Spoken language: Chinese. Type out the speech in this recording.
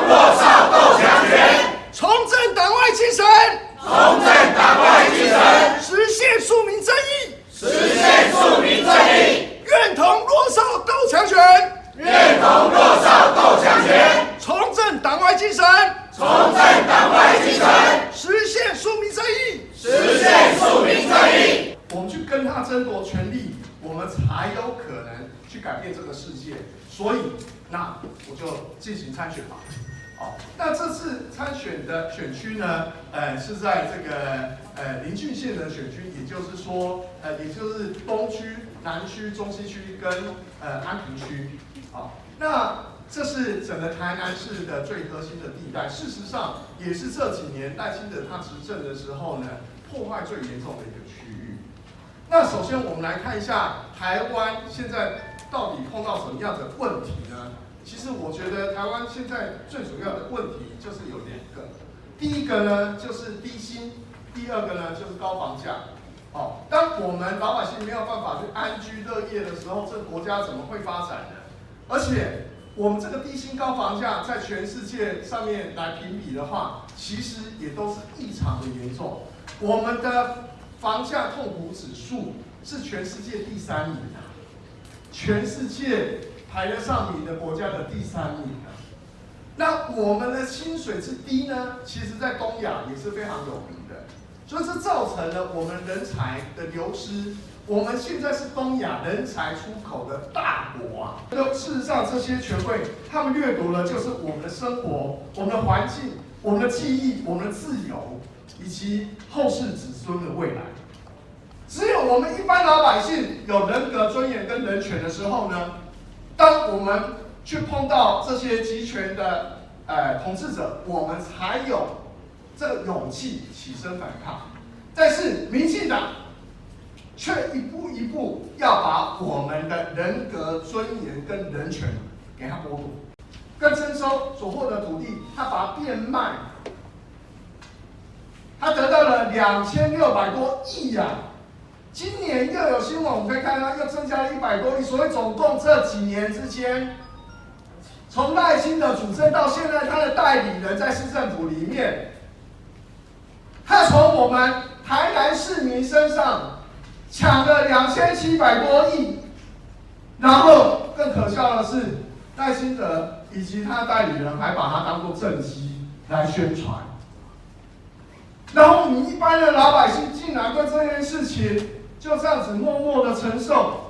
弱少斗强权，重振党外精神，重振党外精神，实现庶民正义，实现庶民正义，愿同弱少斗强权，愿同弱少斗强权，重振党外精神，重振党外精神，实现庶民正义，实现庶民正义。我们去跟他争夺权利，我们才有可能去改变这个世界。所以，那我就进行参选吧。好，那这次参选的选区呢，是在这个临近县的选区，也就是说，也就是东区、南区、中西区跟安平区。好，那这是整个台南市的最核心的地带，事实上也是这几年赖清德他执政的时候呢，破坏最严重的一个区域。那首先我们来看一下台湾现在到底碰到什么样的问题呢？其实我觉得台湾现在最主要的问题就是有2个，第一个呢就是低薪，第二个呢就是高房价。哦，当我们老百姓没有办法去安居乐业的时候，这个国家怎么会发展呢？而且我们这个低薪高房价在全世界上面来评比的话，其实也都是异常的严重。我们的房价痛苦指数是全世界第3名啊，全世界排得上名的国家的第3名啊。那我们的薪水之低呢，其实在东亚也是非常有名的，所以这造成了我们人才的流失。我们现在是东亚人才出口的大国啊！事实上，这些权贵他们掠夺的就是我们的生活、我们的环境、我们的记忆、我们的自由，以及后世子孙的未来。只有我们一般老百姓有人格尊严跟人权的时候呢，当我们去碰到这些集权的统治者，我们才有这个勇气起身反抗。但是民进党却一步一步要把我们的人格尊严跟人权给他剥夺，跟征收所获的土地，他把它变卖，他得到了2600多亿呀。今年又有新闻，我们可以看到又增加了100多亿，所以总共这几年之间，从赖清德主政到现在，他的代理人在市政府里面，他从我们台南市民身上抢了2700多亿，然后更可笑的是，赖清德以及他代理人还把它当作政绩来宣传，然后你一般的老百姓竟然对这件事情就这样子默默的承受，